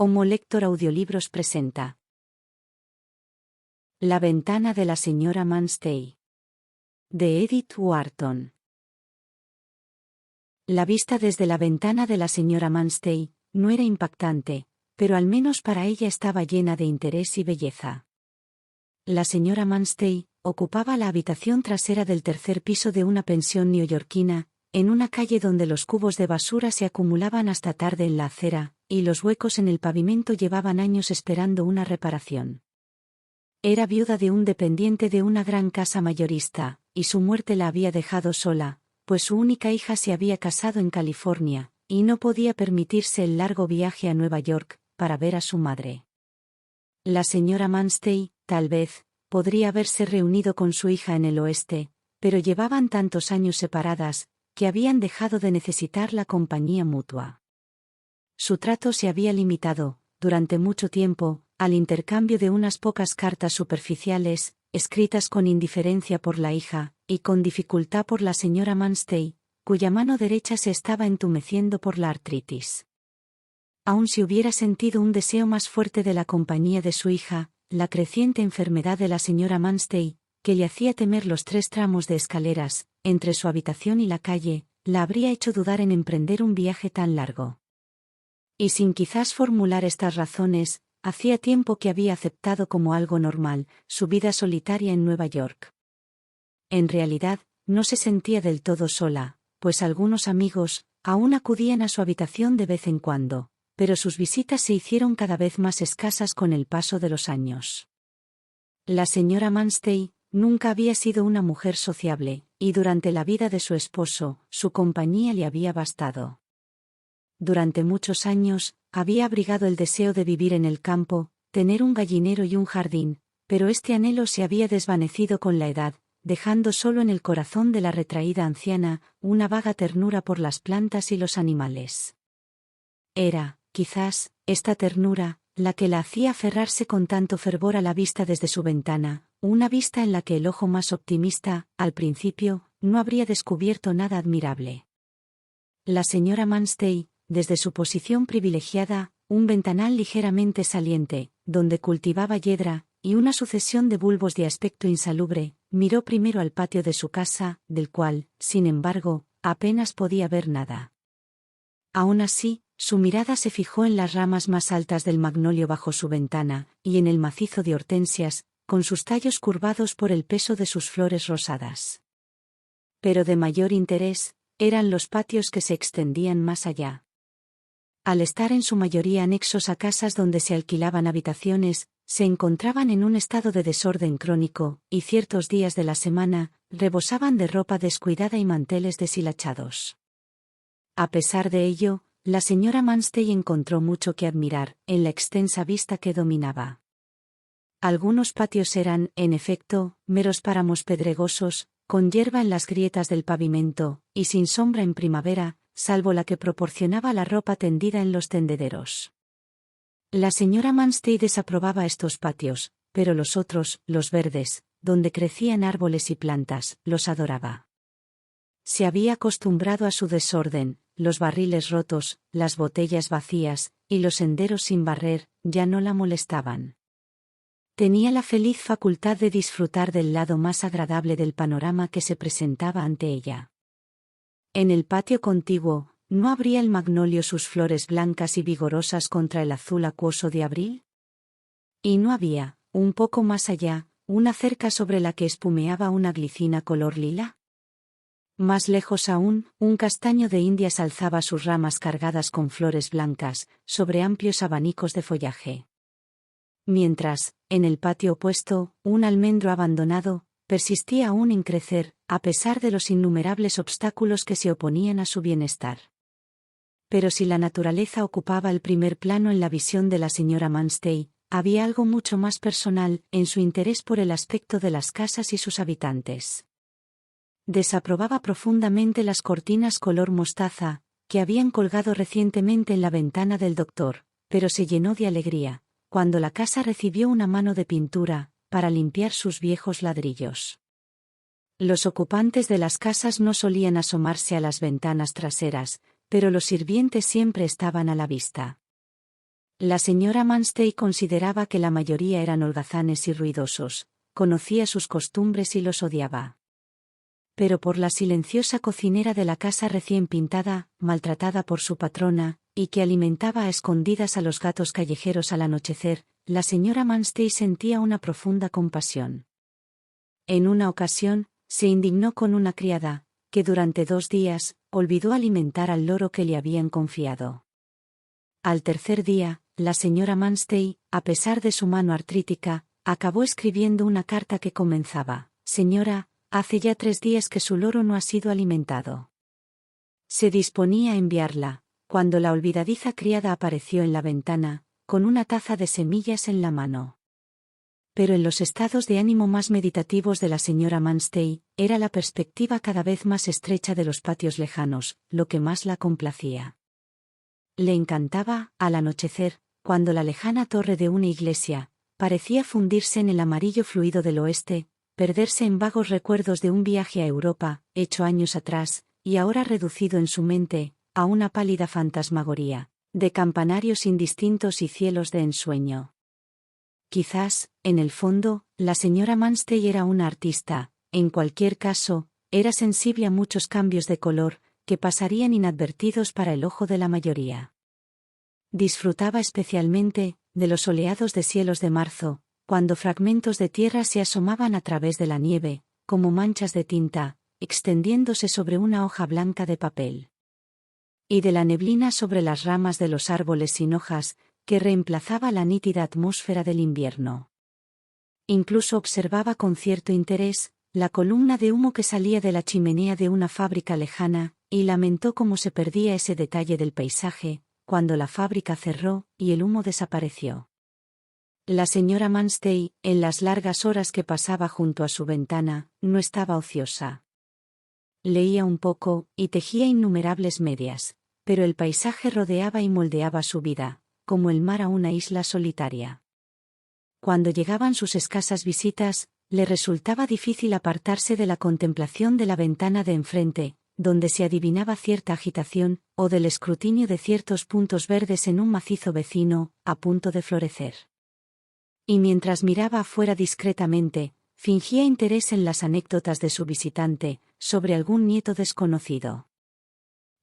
Homo Lector Audiolibros presenta La ventana de la señora Manstey, de Edith Wharton. La vista desde la ventana de la señora Manstey no era impactante, pero al menos para ella estaba llena de interés y belleza. La señora Manstey ocupaba la habitación trasera del tercer piso de una pensión neoyorquina, en una calle donde los cubos de basura se acumulaban hasta tarde en la acera, y los huecos en el pavimento llevaban años esperando una reparación. Era viuda de un dependiente de una gran casa mayorista, y su muerte la había dejado sola, pues su única hija se había casado en California, y no podía permitirse el largo viaje a Nueva York para ver a su madre. La señora Manstey, tal vez, podría haberse reunido con su hija en el oeste, pero llevaban tantos años separadas, que habían dejado de necesitar la compañía mutua. Su trato se había limitado, durante mucho tiempo, al intercambio de unas pocas cartas superficiales, escritas con indiferencia por la hija, y con dificultad por la señora Manstey, cuya mano derecha se estaba entumeciendo por la artritis. Aun si hubiera sentido un deseo más fuerte de la compañía de su hija, la creciente enfermedad de la señora Manstey, que le hacía temer los 3 tramos de escaleras, entre su habitación y la calle, la habría hecho dudar en emprender un viaje tan largo. Y sin quizás formular estas razones, hacía tiempo que había aceptado como algo normal su vida solitaria en Nueva York. En realidad, no se sentía del todo sola, pues algunos amigos aún acudían a su habitación de vez en cuando, pero sus visitas se hicieron cada vez más escasas con el paso de los años. La señora Manstey nunca había sido una mujer sociable, y durante la vida de su esposo, su compañía le había bastado. Durante muchos años, había abrigado el deseo de vivir en el campo, tener un gallinero y un jardín, pero este anhelo se había desvanecido con la edad, dejando solo en el corazón de la retraída anciana una vaga ternura por las plantas y los animales. Era, quizás, esta ternura, la que la hacía aferrarse con tanto fervor a la vista desde su ventana, una vista en la que el ojo más optimista, al principio, no habría descubierto nada admirable. La señora Manstey, desde su posición privilegiada, un ventanal ligeramente saliente, donde cultivaba yedra, y una sucesión de bulbos de aspecto insalubre, miró primero al patio de su casa, del cual, sin embargo, apenas podía ver nada. Aún así, su mirada se fijó en las ramas más altas del magnolio bajo su ventana, y en el macizo de hortensias, con sus tallos curvados por el peso de sus flores rosadas. Pero de mayor interés, eran los patios que se extendían más allá. Al estar en su mayoría anexos a casas donde se alquilaban habitaciones, se encontraban en un estado de desorden crónico, y ciertos días de la semana, rebosaban de ropa descuidada y manteles deshilachados. A pesar de ello, la señora Manstey encontró mucho que admirar en la extensa vista que dominaba. Algunos patios eran, en efecto, meros páramos pedregosos, con hierba en las grietas del pavimento, y sin sombra en primavera, salvo la que proporcionaba la ropa tendida en los tendederos. La señora Manstey desaprobaba estos patios, pero los otros, los verdes, donde crecían árboles y plantas, los adoraba. Se había acostumbrado a su desorden, los barriles rotos, las botellas vacías, y los senderos sin barrer, ya no la molestaban. Tenía la feliz facultad de disfrutar del lado más agradable del panorama que se presentaba ante ella. En el patio contiguo, ¿no abría el magnolio sus flores blancas y vigorosas contra el azul acuoso de abril? Y no había, un poco más allá, una cerca sobre la que espumeaba una glicina color lila. Más lejos aún, un castaño de Indias alzaba sus ramas cargadas con flores blancas, sobre amplios abanicos de follaje. Mientras, en el patio opuesto, un almendro abandonado persistía aún en crecer, a pesar de los innumerables obstáculos que se oponían a su bienestar. Pero si la naturaleza ocupaba el primer plano en la visión de la señora Manstey, había algo mucho más personal en su interés por el aspecto de las casas y sus habitantes. Desaprobaba profundamente las cortinas color mostaza, que habían colgado recientemente en la ventana del doctor, pero se llenó de alegría cuando la casa recibió una mano de pintura, para limpiar sus viejos ladrillos. Los ocupantes de las casas no solían asomarse a las ventanas traseras, pero los sirvientes siempre estaban a la vista. La señora Manstey consideraba que la mayoría eran holgazanes y ruidosos, conocía sus costumbres y los odiaba. Pero por la silenciosa cocinera de la casa recién pintada, maltratada por su patrona, y que alimentaba a escondidas a los gatos callejeros al anochecer, la señora Manstey sentía una profunda compasión. En una ocasión, se indignó con una criada, que durante 2 días, olvidó alimentar al loro que le habían confiado. Al tercer día, la señora Manstey, a pesar de su mano artrítica, acabó escribiendo una carta que comenzaba: «Señora, hace ya 3 días que su loro no ha sido alimentado». Se disponía a enviarla, cuando la olvidadiza criada apareció en la ventana, con una taza de semillas en la mano. Pero en los estados de ánimo más meditativos de la señora Manstey, era la perspectiva cada vez más estrecha de los patios lejanos, lo que más la complacía. Le encantaba, al anochecer, cuando la lejana torre de una iglesia parecía fundirse en el amarillo fluido del oeste, perderse en vagos recuerdos de un viaje a Europa, hecho años atrás, y ahora reducido en su mente a una pálida fantasmagoría, de campanarios indistintos y cielos de ensueño. Quizás, en el fondo, la señora Manstey era una artista, en cualquier caso, era sensible a muchos cambios de color, que pasarían inadvertidos para el ojo de la mayoría. Disfrutaba especialmente de los soleados de cielos de marzo, cuando fragmentos de tierra se asomaban a través de la nieve, como manchas de tinta, extendiéndose sobre una hoja blanca de papel. Y de la neblina sobre las ramas de los árboles sin hojas, que reemplazaba la nítida atmósfera del invierno. Incluso observaba con cierto interés la columna de humo que salía de la chimenea de una fábrica lejana, y lamentó cómo se perdía ese detalle del paisaje, cuando la fábrica cerró y el humo desapareció. La señora Manstey, en las largas horas que pasaba junto a su ventana, no estaba ociosa. Leía un poco, y tejía innumerables medias, pero el paisaje rodeaba y moldeaba su vida, como el mar a una isla solitaria. Cuando llegaban sus escasas visitas, le resultaba difícil apartarse de la contemplación de la ventana de enfrente, donde se adivinaba cierta agitación, o del escrutinio de ciertos puntos verdes en un macizo vecino, a punto de florecer. Y mientras miraba afuera discretamente, fingía interés en las anécdotas de su visitante, sobre algún nieto desconocido.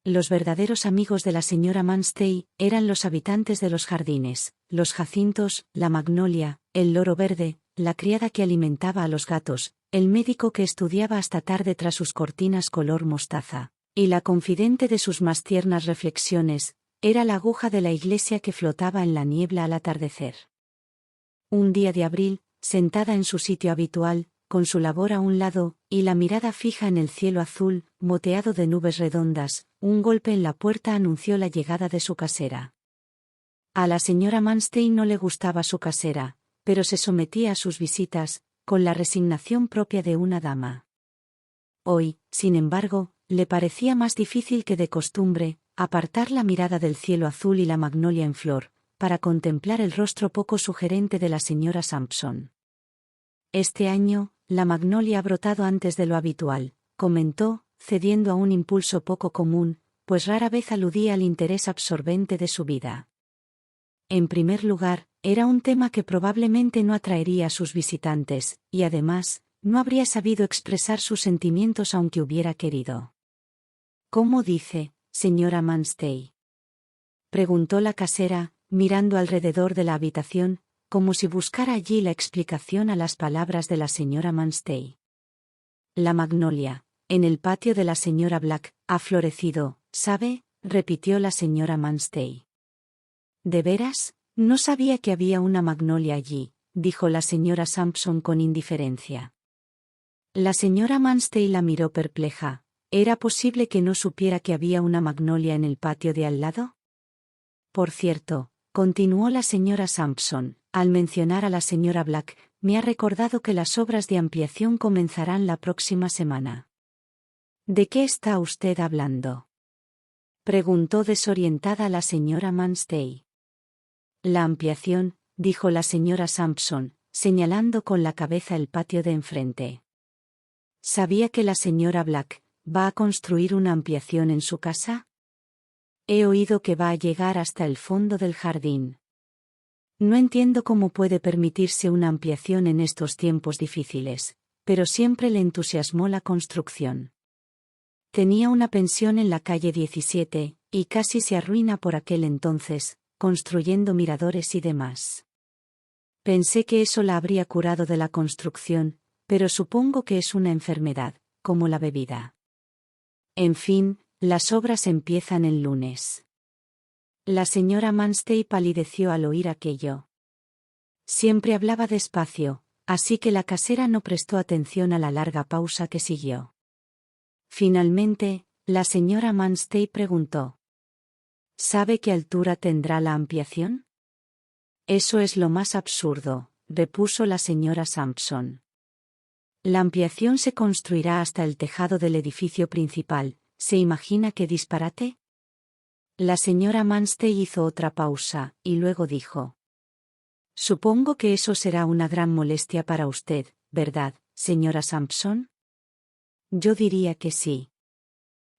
Los verdaderos amigos de la señora Manstey eran los habitantes de los jardines, los jacintos, la magnolia, el loro verde, la criada que alimentaba a los gatos, el médico que estudiaba hasta tarde tras sus cortinas color mostaza, y la confidente de sus más tiernas reflexiones, era la aguja de la iglesia que flotaba en la niebla al atardecer. Un día de abril, sentada en su sitio habitual, con su labor a un lado, y la mirada fija en el cielo azul, moteado de nubes redondas, un golpe en la puerta anunció la llegada de su casera. A la señora Manstey no le gustaba su casera, pero se sometía a sus visitas, con la resignación propia de una dama. Hoy, sin embargo, le parecía más difícil que de costumbre, apartar la mirada del cielo azul y la magnolia en flor, para contemplar el rostro poco sugerente de la señora Sampson. Este año, la magnolia ha brotado antes de lo habitual, comentó, cediendo a un impulso poco común, pues rara vez aludía al interés absorbente de su vida. En primer lugar, era un tema que probablemente no atraería a sus visitantes, y además, no habría sabido expresar sus sentimientos aunque hubiera querido. «¿Cómo dice, señora Manstey?», preguntó la casera, mirando alrededor de la habitación, como si buscara allí la explicación a las palabras de la señora Manstey. «La magnolia, en el patio de la señora Black, ha florecido, ¿sabe?», repitió la señora Manstey. «¿De veras? No sabía que había una magnolia allí», dijo la señora Sampson con indiferencia. La señora Manstey la miró perpleja. ¿Era posible que no supiera que había una magnolia en el patio de al lado? «Por cierto», continuó la señora Sampson, al mencionar a la señora Black, «me ha recordado que las obras de ampliación comenzarán la próxima semana». «¿De qué está usted hablando?», preguntó desorientada la señora Manstey. «La ampliación», dijo la señora Sampson, señalando con la cabeza el patio de enfrente. «¿Sabía que la señora Black va a construir una ampliación en su casa? He oído que va a llegar hasta el fondo del jardín». No entiendo cómo puede permitirse una ampliación en estos tiempos difíciles, pero siempre le entusiasmó la construcción. Tenía una pensión en la calle 17, y casi se arruina por aquel entonces, construyendo miradores y demás. Pensé que eso la habría curado de la construcción, pero supongo que es una enfermedad, como la bebida. En fin, las obras empiezan el lunes. La señora Manstey palideció al oír aquello. Siempre hablaba despacio, así que la casera no prestó atención a la larga pausa que siguió. Finalmente, la señora Manstey preguntó: ¿Sabe qué altura tendrá la ampliación? Eso es lo más absurdo, repuso la señora Sampson. La ampliación se construirá hasta el tejado del edificio principal. ¿Se imagina qué disparate? La señora Manstey hizo otra pausa, y luego dijo: Supongo que eso será una gran molestia para usted, ¿verdad, señora Sampson? Yo diría que sí.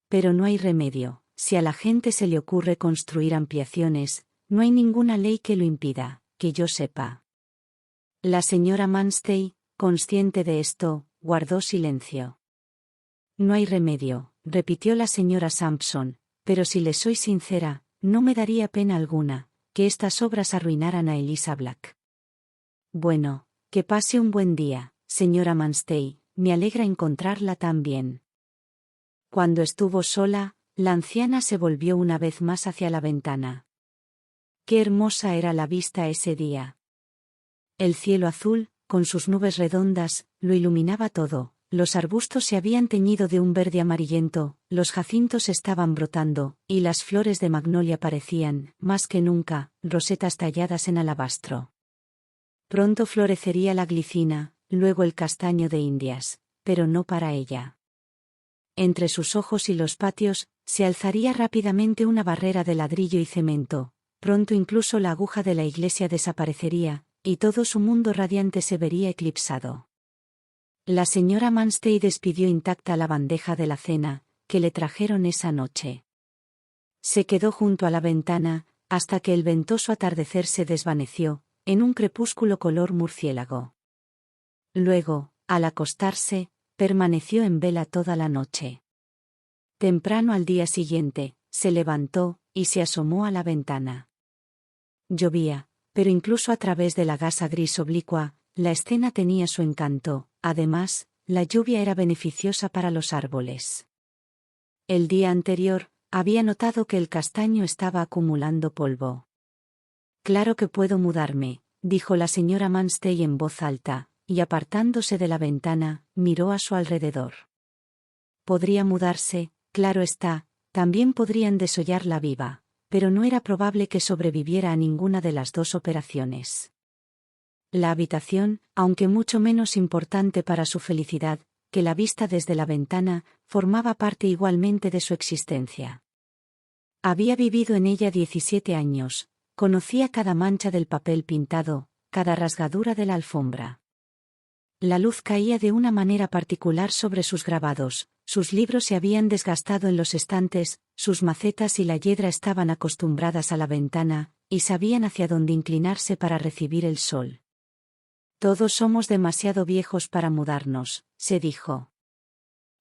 Pero no hay remedio. Si a la gente se le ocurre construir ampliaciones, no hay ninguna ley que lo impida, que yo sepa. La señora Manstey, consciente de esto, guardó silencio. No hay remedio, repitió la señora Sampson, pero si le soy sincera, no me daría pena alguna que estas obras arruinaran a Eliza Black. Bueno, que pase un buen día, señora Manstey, me alegra encontrarla tan bien. Cuando estuvo sola, la anciana se volvió una vez más hacia la ventana. Qué hermosa era la vista ese día. El cielo azul, con sus nubes redondas, lo iluminaba todo. Los arbustos se habían teñido de un verde amarillento, los jacintos estaban brotando, y las flores de magnolia parecían, más que nunca, rosetas talladas en alabastro. Pronto florecería la glicina, luego el castaño de Indias, pero no para ella. Entre sus ojos y los patios, se alzaría rápidamente una barrera de ladrillo y cemento. Pronto incluso la aguja de la iglesia desaparecería, y todo su mundo radiante se vería eclipsado. La señora Manstey despidió intacta la bandeja de la cena, que le trajeron esa noche. Se quedó junto a la ventana, hasta que el ventoso atardecer se desvaneció, en un crepúsculo color murciélago. Luego, al acostarse, permaneció en vela toda la noche. Temprano al día siguiente, se levantó, y se asomó a la ventana. Llovía, pero incluso a través de la gasa gris oblicua, la escena tenía su encanto. Además, la lluvia era beneficiosa para los árboles. El día anterior, había notado que el castaño estaba acumulando polvo. Claro que puedo mudarme, dijo la señora Manstey en voz alta, y apartándose de la ventana, miró a su alrededor. Podría mudarse, claro está, también podrían desollarla viva, pero no era probable que sobreviviera a ninguna de las dos operaciones. La habitación, aunque mucho menos importante para su felicidad que la vista desde la ventana, formaba parte igualmente de su existencia. Había vivido en ella 17 años, conocía cada mancha del papel pintado, cada rasgadura de la alfombra. La luz caía de una manera particular sobre sus grabados, sus libros se habían desgastado en los estantes, sus macetas y la hiedra estaban acostumbradas a la ventana, y sabían hacia dónde inclinarse para recibir el sol. Todos somos demasiado viejos para mudarnos, se dijo.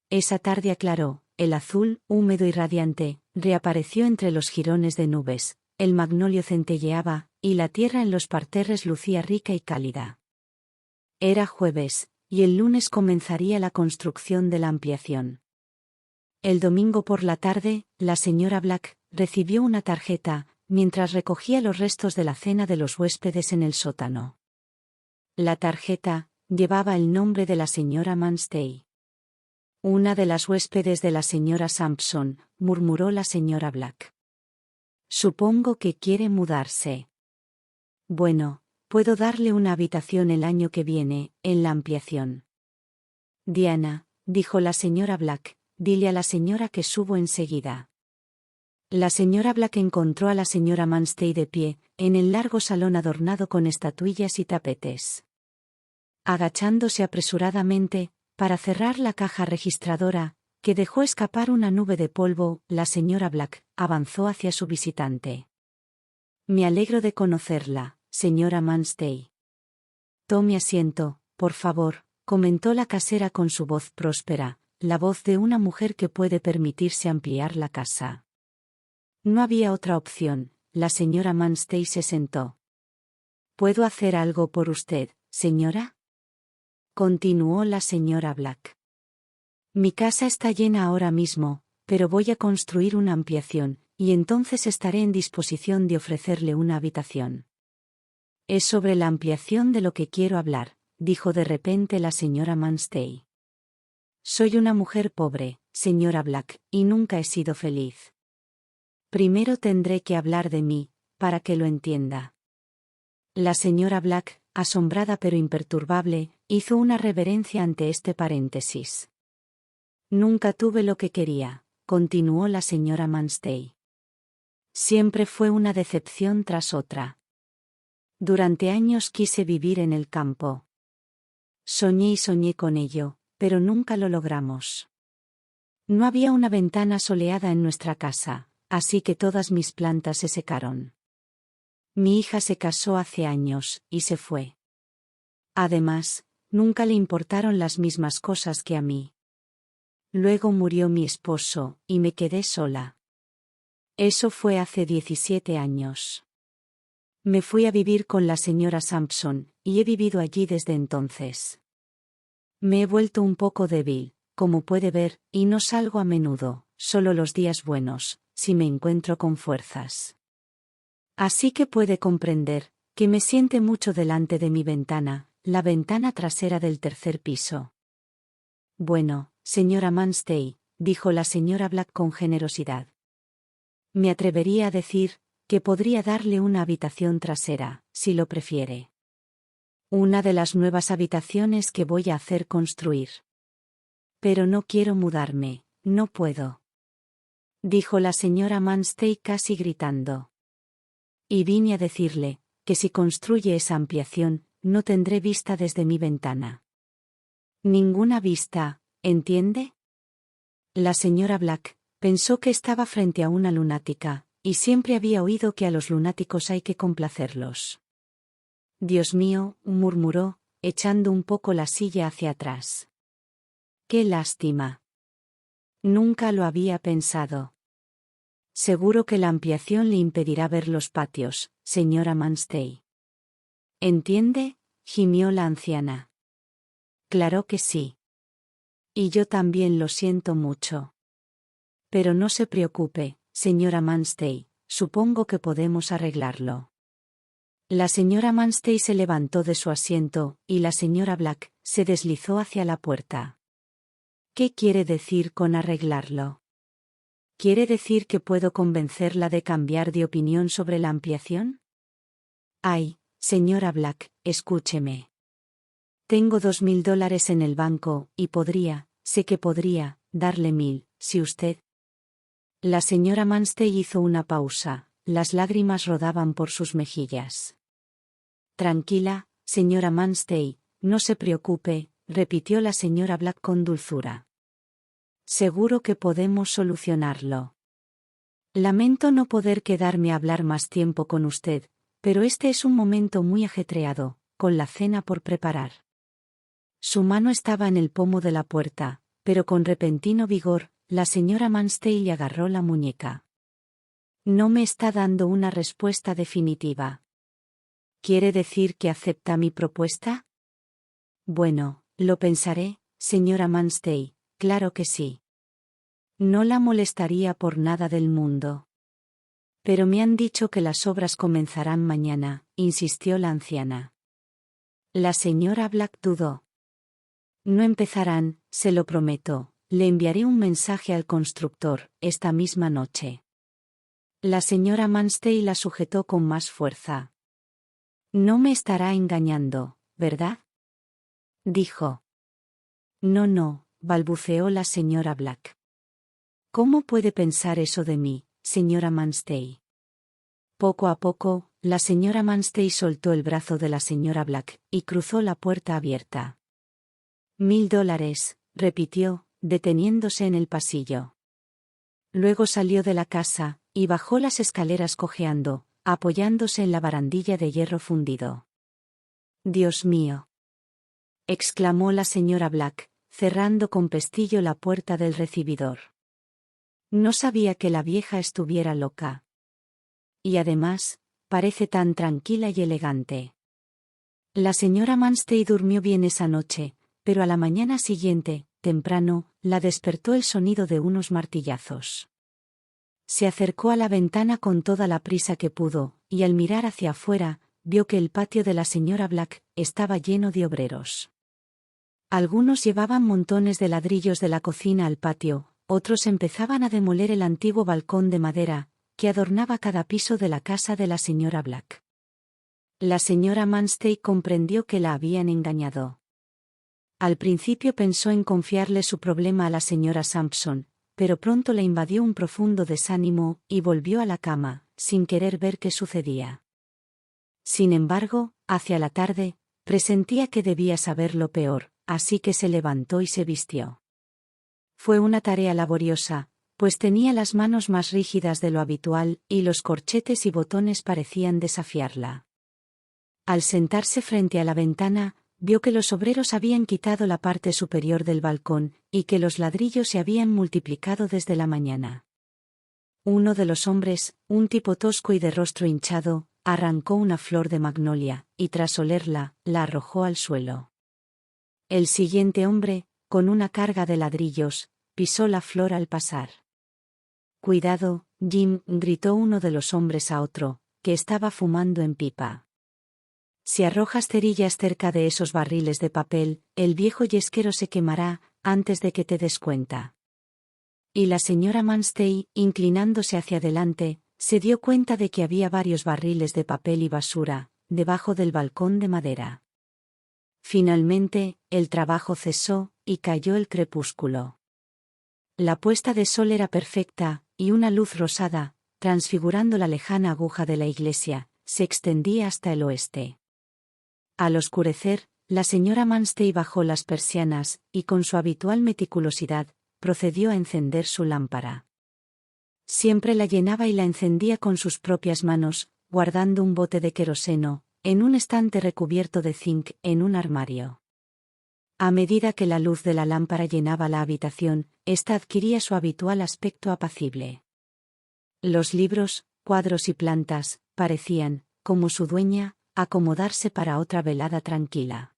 Esa tarde aclaró, el azul, húmedo y radiante, reapareció entre los jirones de nubes, el magnolio centelleaba, y la tierra en los parterres lucía rica y cálida. Era jueves, y el lunes comenzaría la construcción de la ampliación. El domingo por la tarde, la señora Black recibió una tarjeta, mientras recogía los restos de la cena de los huéspedes en el sótano. La tarjeta llevaba el nombre de la señora Manstey. Una de las huéspedes de la señora Sampson, murmuró la señora Black. Supongo que quiere mudarse. Bueno, puedo darle una habitación el año que viene, en la ampliación. Diana, dijo la señora Black, dile a la señora que subo enseguida. La señora Black encontró a la señora Manstey de pie, en el largo salón adornado con estatuillas y tapetes. Agachándose apresuradamente, para cerrar la caja registradora, que dejó escapar una nube de polvo, la señora Black avanzó hacia su visitante. Me alegro de conocerla, señora Manstey. Tome asiento, por favor, comentó la casera con su voz próspera, la voz de una mujer que puede permitirse ampliar la casa. No había otra opción, la señora Manstey se sentó. ¿Puedo hacer algo por usted, señora? Continuó la señora Black. Mi casa está llena ahora mismo, pero voy a construir una ampliación, y entonces estaré en disposición de ofrecerle una habitación. Es sobre la ampliación de lo que quiero hablar, dijo de repente la señora Manstey. Soy una mujer pobre, señora Black, y nunca he sido feliz. Primero tendré que hablar de mí, para que lo entienda. La señora Black, asombrada pero imperturbable, hizo una reverencia ante este paréntesis. Nunca tuve lo que quería, continuó la señora Manstey. Siempre fue una decepción tras otra. Durante años quise vivir en el campo. Soñé y soñé con ello, pero nunca lo logramos. No había una ventana soleada en nuestra casa, así que todas mis plantas se secaron. Mi hija se casó hace años, y se fue. Además, nunca le importaron las mismas cosas que a mí. Luego murió mi esposo, y me quedé sola. Eso fue hace 17 años. Me fui a vivir con la señora Sampson, y he vivido allí desde entonces. Me he vuelto un poco débil, como puede ver, y no salgo a menudo, solo los días buenos, si me encuentro con fuerzas. Así que puede comprender, que me siente mucho delante de mi ventana, la ventana trasera del tercer piso. Bueno, señora Manstey, dijo la señora Black con generosidad. Me atrevería a decir, que podría darle una habitación trasera, si lo prefiere. Una de las nuevas habitaciones que voy a hacer construir. Pero no quiero mudarme, no puedo. Dijo la señora Manstey casi gritando. Y vine a decirle, que si construye esa ampliación, no tendré vista desde mi ventana. Ninguna vista, ¿entiende? La señora Black pensó que estaba frente a una lunática, y siempre había oído que a los lunáticos hay que complacerlos. Dios mío, murmuró, echando un poco la silla hacia atrás. ¡Qué lástima! Nunca lo había pensado. Seguro que la ampliación le impedirá ver los patios, señora Manstey. ¿Entiende?, gimió la anciana. Claro que sí. Y yo también lo siento mucho. Pero no se preocupe, señora Manstey, supongo que podemos arreglarlo. La señora Manstey se levantó de su asiento, y la señora Black se deslizó hacia la puerta. ¿Qué quiere decir con arreglarlo? ¿Quiere decir que puedo convencerla de cambiar de opinión sobre la ampliación? Ay, señora Black, escúcheme. Tengo $2000 en el banco, y sé que podría, darle 1000, si usted... La señora Manstey hizo una pausa, las lágrimas rodaban por sus mejillas. Tranquila, señora Manstey, no se preocupe, repitió la señora Black con dulzura. Seguro que podemos solucionarlo. Lamento no poder quedarme a hablar más tiempo con usted, pero este es un momento muy ajetreado, con la cena por preparar. Su mano estaba en el pomo de la puerta, pero con repentino vigor, la señora Manstey le agarró la muñeca. No me está dando una respuesta definitiva. ¿Quiere decir que acepta mi propuesta? Bueno, lo pensaré, señora Manstey, claro que sí. No la molestaría por nada del mundo. Pero me han dicho que las obras comenzarán mañana, insistió la anciana. La señora Black dudó. No empezarán, se lo prometo. Le enviaré un mensaje al constructor, esta misma noche. La señora Manstey la sujetó con más fuerza. No me estará engañando, ¿verdad? Dijo. No, balbuceó la señora Black. ¿Cómo puede pensar eso de mí, señora Manstey? Poco a poco, la señora Manstey soltó el brazo de la señora Black, y cruzó la puerta abierta. $1000, repitió, deteniéndose en el pasillo. Luego salió de la casa, y bajó las escaleras cojeando, apoyándose en la barandilla de hierro fundido. «Dios mío», exclamó la señora Black, cerrando con pestillo la puerta del recibidor. No sabía que la vieja estuviera loca. Y además, parece tan tranquila y elegante. La señora Manstey durmió bien esa noche, pero a la mañana siguiente, temprano, la despertó el sonido de unos martillazos. Se acercó a la ventana con toda la prisa que pudo, y al mirar hacia afuera, vio que el patio de la señora Black estaba lleno de obreros. Algunos llevaban montones de ladrillos de la cocina al patio, otros empezaban a demoler el antiguo balcón de madera, que adornaba cada piso de la casa de la señora Black. La señora Manstey comprendió que la habían engañado. Al principio pensó en confiarle su problema a la señora Sampson, pero pronto le invadió un profundo desánimo y volvió a la cama, sin querer ver qué sucedía. Sin embargo, hacia la tarde, presentía que debía saber lo peor, así que se levantó y se vistió. Fue una tarea laboriosa, pues tenía las manos más rígidas de lo habitual y los corchetes y botones parecían desafiarla. Al sentarse frente a la ventana, vio que los obreros habían quitado la parte superior del balcón y que los ladrillos se habían multiplicado desde la mañana. Uno de los hombres, un tipo tosco y de rostro hinchado, arrancó una flor de magnolia, y tras olerla, la arrojó al suelo. El siguiente hombre, con una carga de ladrillos, pisó la flor al pasar. «Cuidado, Jim», gritó uno de los hombres a otro, que estaba fumando en pipa. «Si arrojas cerillas cerca de esos barriles de papel, el viejo yesquero se quemará antes de que te des cuenta». Y la señora Manstey, inclinándose hacia adelante, se dio cuenta de que había varios barriles de papel y basura, debajo del balcón de madera. Finalmente, el trabajo cesó, y cayó el crepúsculo. La puesta de sol era perfecta, y una luz rosada, transfigurando la lejana aguja de la iglesia, se extendía hasta el oeste. Al oscurecer, la señora Manstey bajó las persianas, y con su habitual meticulosidad, procedió a encender su lámpara. Siempre la llenaba y la encendía con sus propias manos, guardando un bote de queroseno, en un estante recubierto de zinc, en un armario. A medida que la luz de la lámpara llenaba la habitación, ésta adquiría su habitual aspecto apacible. Los libros, cuadros y plantas, parecían, como su dueña, acomodarse para otra velada tranquila.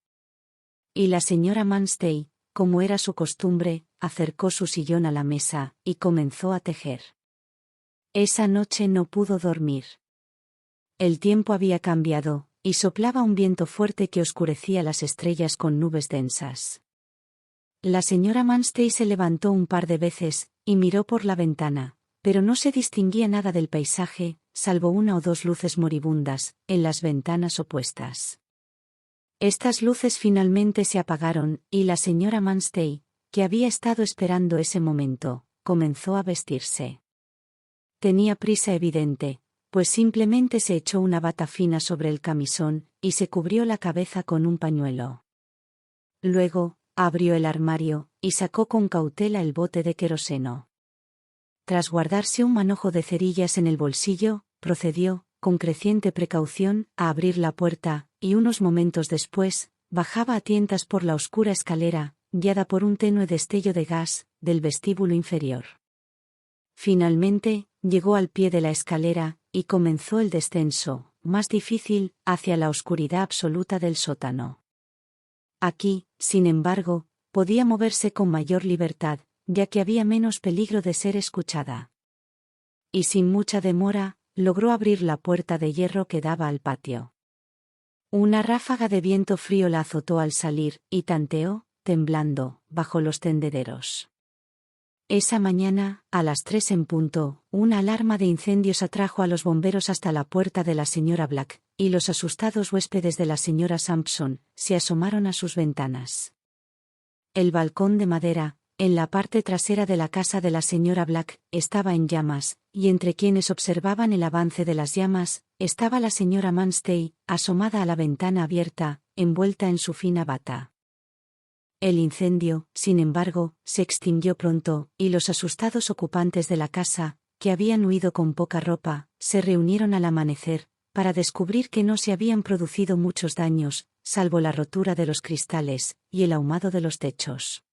Y la señora Manstey, como era su costumbre, acercó su sillón a la mesa, y comenzó a tejer. Esa noche no pudo dormir. El tiempo había cambiado, y soplaba un viento fuerte que oscurecía las estrellas con nubes densas. La señora Manstey se levantó un par de veces, y miró por la ventana, pero no se distinguía nada del paisaje, salvo una o dos luces moribundas, en las ventanas opuestas. Estas luces finalmente se apagaron, y la señora Manstey, que había estado esperando ese momento, comenzó a vestirse. Tenía prisa evidente, pues simplemente se echó una bata fina sobre el camisón, y se cubrió la cabeza con un pañuelo. Luego, abrió el armario, y sacó con cautela el bote de queroseno. Tras guardarse un manojo de cerillas en el bolsillo, procedió, con creciente precaución, a abrir la puerta, y unos momentos después, bajaba a tientas por la oscura escalera, guiada por un tenue destello de gas, del vestíbulo inferior. Finalmente, llegó al pie de la escalera, y comenzó el descenso, más difícil, hacia la oscuridad absoluta del sótano. Aquí, sin embargo, podía moverse con mayor libertad, ya que había menos peligro de ser escuchada. Y sin mucha demora, logró abrir la puerta de hierro que daba al patio. Una ráfaga de viento frío la azotó al salir, y tanteó, temblando, bajo los tendederos. Esa mañana, a las 3 en punto, una alarma de incendios atrajo a los bomberos hasta la puerta de la señora Black, y los asustados huéspedes de la señora Sampson se asomaron a sus ventanas. El balcón de madera, en la parte trasera de la casa de la señora Black, estaba en llamas, y entre quienes observaban el avance de las llamas, estaba la señora Manstey, asomada a la ventana abierta, envuelta en su fina bata. El incendio, sin embargo, se extinguió pronto, y los asustados ocupantes de la casa, que habían huido con poca ropa, se reunieron al amanecer, para descubrir que no se habían producido muchos daños, salvo la rotura de los cristales y el ahumado de los techos.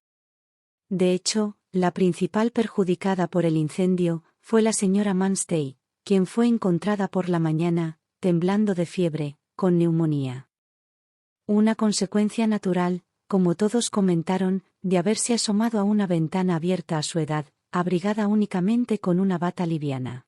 De hecho, la principal perjudicada por el incendio fue la señora Manstey, quien fue encontrada por la mañana, temblando de fiebre, con neumonía. Una consecuencia natural, como todos comentaron, de haberse asomado a una ventana abierta a su edad, abrigada únicamente con una bata liviana.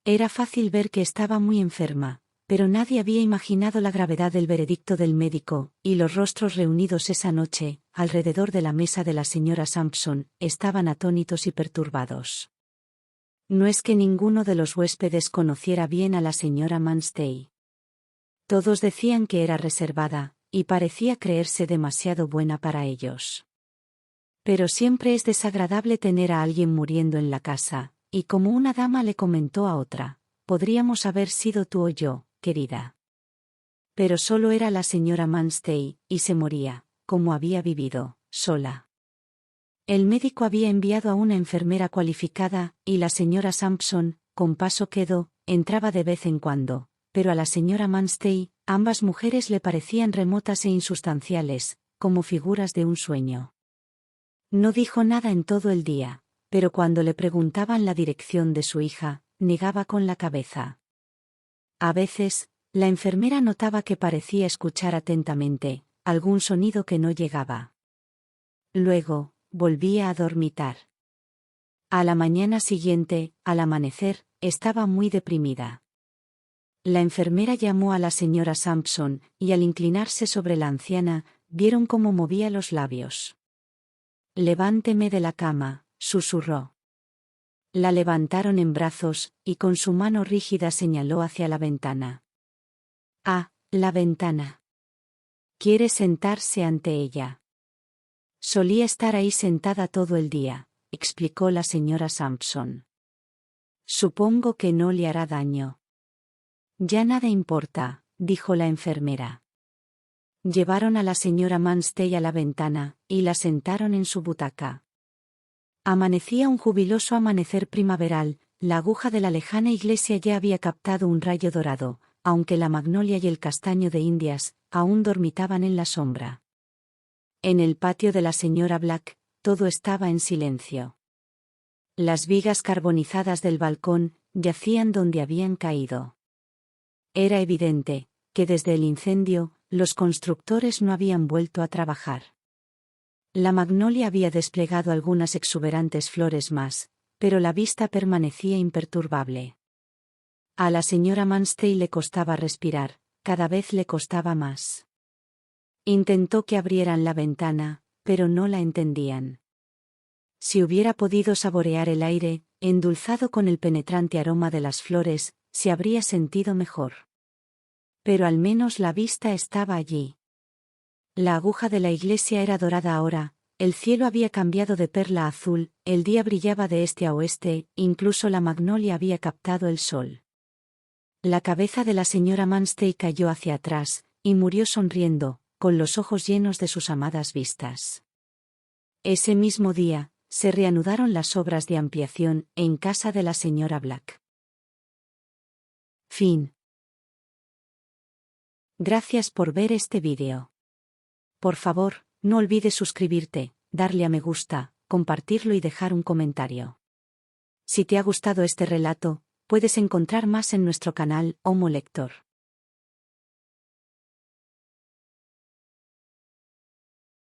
Era fácil ver que estaba muy enferma, pero nadie había imaginado la gravedad del veredicto del médico, y los rostros reunidos esa noche, alrededor de la mesa de la señora Sampson, estaban atónitos y perturbados. No es que ninguno de los huéspedes conociera bien a la señora Manstey. Todos decían que era reservada, y parecía creerse demasiado buena para ellos. Pero siempre es desagradable tener a alguien muriendo en la casa, y como una dama le comentó a otra, podríamos haber sido tú o yo, querida. Pero solo era la señora Manstey, y se moría, como había vivido, sola. El médico había enviado a una enfermera cualificada, y la señora Sampson, con paso quedo, entraba de vez en cuando, pero a la señora Manstey, ambas mujeres le parecían remotas e insustanciales, como figuras de un sueño. No dijo nada en todo el día, pero cuando le preguntaban la dirección de su hija, negaba con la cabeza. A veces, la enfermera notaba que parecía escuchar atentamente algún sonido que no llegaba. Luego, volvía a dormitar. A la mañana siguiente, al amanecer, estaba muy deprimida. La enfermera llamó a la señora Sampson, y al inclinarse sobre la anciana, vieron cómo movía los labios. «Levánteme de la cama», susurró. La levantaron en brazos, y con su mano rígida señaló hacia la ventana. «Ah, la ventana. Quiere sentarse ante ella». «Solía estar ahí sentada todo el día», explicó la señora Sampson. «Supongo que no le hará daño». «Ya nada importa», dijo la enfermera. Llevaron a la señora Manstey a la ventana, y la sentaron en su butaca. Amanecía un jubiloso amanecer primaveral, la aguja de la lejana iglesia ya había captado un rayo dorado, aunque la magnolia y el castaño de Indias aún dormitaban en la sombra. En el patio de la señora Black, todo estaba en silencio. Las vigas carbonizadas del balcón yacían donde habían caído. Era evidente que desde el incendio, los constructores no habían vuelto a trabajar. La magnolia había desplegado algunas exuberantes flores más, pero la vista permanecía imperturbable. A la señora Manstey le costaba respirar, cada vez le costaba más. Intentó que abrieran la ventana, pero no la entendían. Si hubiera podido saborear el aire, endulzado con el penetrante aroma de las flores, se habría sentido mejor. Pero al menos la vista estaba allí. La aguja de la iglesia era dorada ahora, el cielo había cambiado de perla a azul, el día brillaba de este a oeste, incluso la magnolia había captado el sol. La cabeza de la señora Manstey cayó hacia atrás, y murió sonriendo, con los ojos llenos de sus amadas vistas. Ese mismo día, se reanudaron las obras de ampliación en casa de la señora Black. Fin. Gracias por ver este vídeo. Por favor, no olvides suscribirte, darle a me gusta, compartirlo y dejar un comentario. Si te ha gustado este relato, puedes encontrar más en nuestro canal Homo Lector.